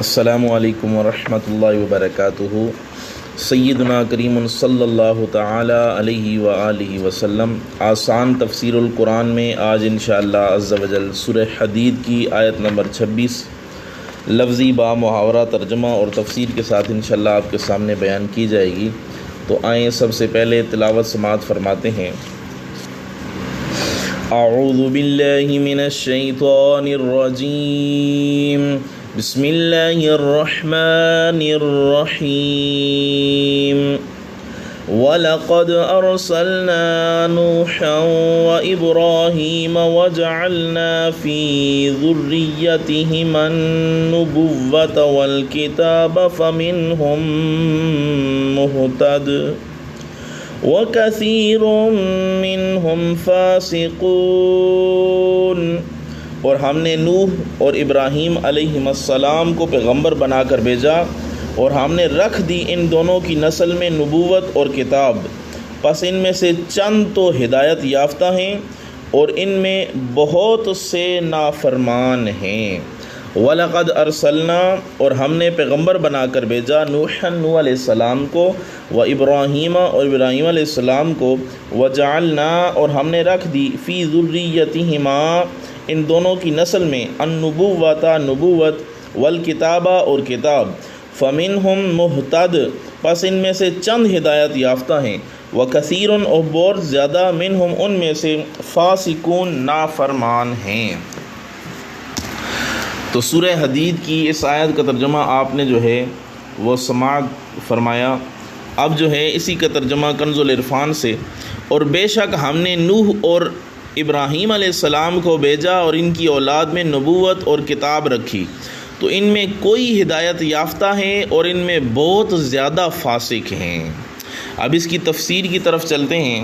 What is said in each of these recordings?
السلام علیکم ورحمۃ اللہ وبرکاتہ۔ سیدنا کریم صلی اللہ تعالی علیہ وآلہ وسلم آسان تفسیر القرآن میں آج انشاءاللہ عز و جل سورہ حدید کی آیت نمبر 26 لفظی با محاورہ ترجمہ اور تفسیر کے ساتھ انشاءاللہ آپ کے سامنے بیان کی جائے گی۔ تو آئیں سب سے پہلے تلاوت سماعت فرماتے ہیں۔ اعوذ باللہ من الشیطان الرجیم، بسم اللہ الرحمن الرحیم۔ وَلَقَدْ أَرْسَلْنَا نُوحًا وَإِبْرَاهِيمَ وَجَعَلْنَا فِي ذُرِّيَّتِهِمَا النُّبُوَّةَ وَالْكِتَابَ فَمِنْهُم مُّهْتَدٍ وَكَثِيرٌ مِّنْهُمْ فَاسِقُونَ۔ اور ہم نے نوح اور ابراہیم علیہ السلام کو پیغمبر بنا کر بھیجا، اور ہم نے رکھ دی ان دونوں کی نسل میں نبوت اور کتاب، پس ان میں سے چند تو ہدایت یافتہ ہیں اور ان میں بہت سے نافرمان ہیں۔ وَلَقَدْ أَرْسَلْنَا، اور ہم نے پیغمبر بنا کر بھیجا، نوح علیہ السلام کو، وَإِبْرَاهِيمَ اور ابراہیم علیہ السلام کو، وَجَعَلْنَا اور ہم نے رکھ دی، فِي ذُرِّيَّتِهِمَا ان دونوں کی نسل میں، النبوۃ نبوت، والکتابہ اور کتاب، فمنہم مہتد پس ان میں سے چند ہدایت یافتہ ہیں، وکثیر اور بہت زیادہ، منہم ان میں سے، فاسقون نافرمان ہیں۔ تو سورہ حدید کی اس آیت کا ترجمہ آپ نے جو ہے وہ سماعت فرمایا۔ اب جو ہے اسی کا ترجمہ کنز العرفان سے، اور بے شک ہم نے نوح اور ابراہیم علیہ السلام کو بھیجا اور ان کی اولاد میں نبوت اور کتاب رکھی، تو ان میں کوئی ہدایت یافتہ ہیں اور ان میں بہت زیادہ فاسق ہیں۔ اب اس کی تفسیر کی طرف چلتے ہیں۔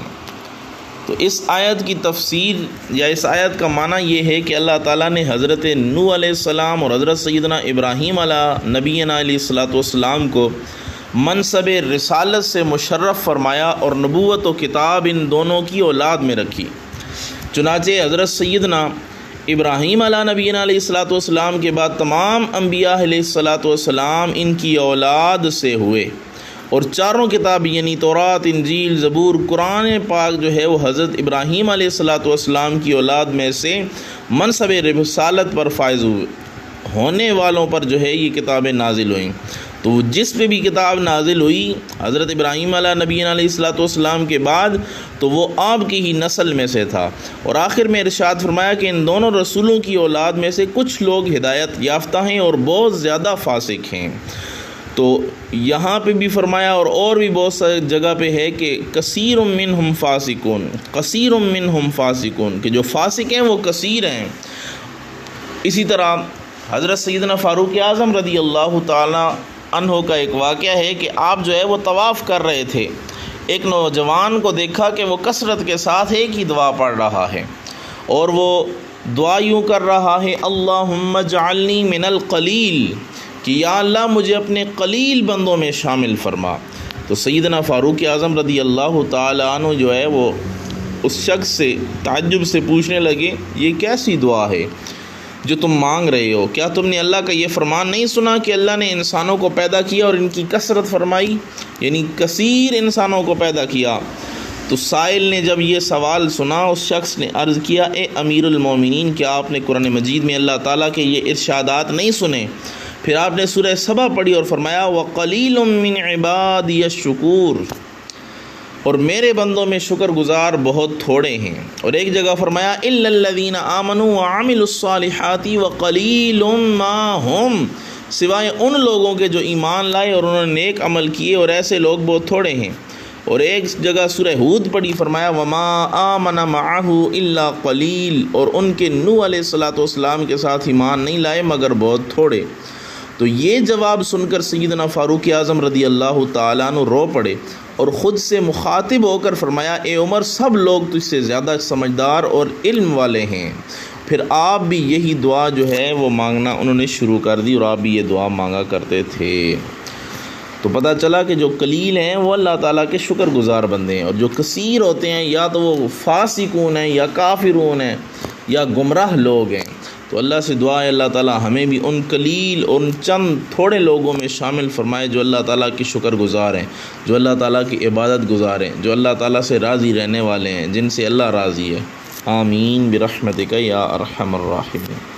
تو اس آیت کی تفسیر یا اس آیت کا معنی یہ ہے کہ اللہ تعالیٰ نے حضرت نوح علیہ السلام اور حضرت سیدنا ابراہیم علیہ نبینا علیہ السلام کو منصب رسالت سے مشرف فرمایا اور نبوت و کتاب ان دونوں کی اولاد میں رکھی۔ چنانچہ حضرت سیدنا ابراہیم علیہ نبینا علیہ السلام کے بعد تمام انبیاء علیہ السلام ان کی اولاد سے ہوئے، اور چاروں کتاب یعنی تورات، انجیل، زبور، قرآن پاک جو ہے وہ حضرت ابراہیم علیہ السلام کی اولاد میں سے منصب رسالت پر فائز ہونے والوں پر جو ہے یہ کتابیں نازل ہوئیں۔ تو جس پہ بھی کتاب نازل ہوئی حضرت ابراہیم علیہ نبی علیہ السلام کے بعد، تو وہ آپ کی ہی نسل میں سے تھا۔ اور آخر میں ارشاد فرمایا کہ ان دونوں رسولوں کی اولاد میں سے کچھ لوگ ہدایت یافتہ ہیں اور بہت زیادہ فاسق ہیں۔ تو یہاں پہ بھی فرمایا اور بھی بہت ساری جگہ پہ ہے کہ کثیر منہم فاسقون، کثیر منہم فاسقون، کہ جو فاسق ہیں وہ کثیر ہیں۔ اسی طرح حضرت سیدنا فاروق اعظم رضی اللہ تعالی عنہ کا ایک واقعہ ہے کہ آپ جو ہے وہ طواف کر رہے تھے، ایک نوجوان کو دیکھا کہ وہ کثرت کے ساتھ ایک ہی دعا پڑھ رہا ہے، اور وہ دعا یوں کر رہا ہے، اللہم اجعلنی من القلیل، کہ یا اللہ مجھے اپنے قلیل بندوں میں شامل فرما۔ تو سیدنا فاروق اعظم رضی اللہ تعالی عنہ جو ہے وہ اس شخص سے تعجب سے پوچھنے لگے، یہ کیسی دعا ہے جو تم مانگ رہے ہو؟ کیا تم نے اللہ کا یہ فرمان نہیں سنا کہ اللہ نے انسانوں کو پیدا کیا اور ان کی کثرت فرمائی، یعنی کثیر انسانوں کو پیدا کیا؟ تو سائل نے جب یہ سوال سنا، اس شخص نے عرض کیا، اے امیر المومنین، کیا آپ نے قرآن مجید میں اللہ تعالیٰ کے یہ ارشادات نہیں سنے؟ پھر آپ نے سورہ سبا پڑھی اور فرمایا، وَقَلِيلٌ مِّنْ عِبَادِيَ الشُّكُورُ، اور میرے بندوں میں شکر گزار بہت تھوڑے ہیں۔ اور ایک جگہ فرمایا، إِلَّا الَّذِينَ آمَنُوا وَعَمِلُوا الصَّالِحَاتِ وَقَلِيلٌ مَّا هُمْ، سوائے ان لوگوں کے جو ایمان لائے اور انہوں نے نیک عمل کیے، اور ایسے لوگ بہت تھوڑے ہیں۔ اور ایک جگہ سورہ ہود پڑھی، فرمایا، وَمَا آمَنَ مَعَهُ إِلَّا قَلِيلٌ، اور ان کے نوح علیہ السلام کے ساتھ ایمان نہیں لائے مگر بہت تھوڑے۔ تو یہ جواب سن کر سیدنا فاروق اعظم رضی اللہ تعالیٰ عنہ رو پڑے اور خود سے مخاطب ہو کر فرمایا، اے عمر، سب لوگ تجھ سے زیادہ سمجھدار اور علم والے ہیں۔ پھر آپ بھی یہی دعا جو ہے وہ مانگنا انہوں نے شروع کر دی، اور آپ بھی یہ دعا مانگا کرتے تھے۔ تو پتہ چلا کہ جو قلیل ہیں وہ اللہ تعالیٰ کے شکر گزار بندے ہیں، اور جو کثیر ہوتے ہیں یا تو وہ فاسقون ہیں یا کافرون ہیں یا گمراہ لوگ ہیں۔ تو اللہ سے دعا ہے اللہ تعالیٰ ہمیں بھی ان قلیل ان چند تھوڑے لوگوں میں شامل فرمائے جو اللہ تعالیٰ کی شکر گزار ہیں، جو اللہ تعالیٰ کی عبادت گزار ہیں، جو اللہ تعالیٰ سے راضی رہنے والے ہیں، جن سے اللہ راضی ہے۔ آمین برحمتک یا ارحم الراحمین۔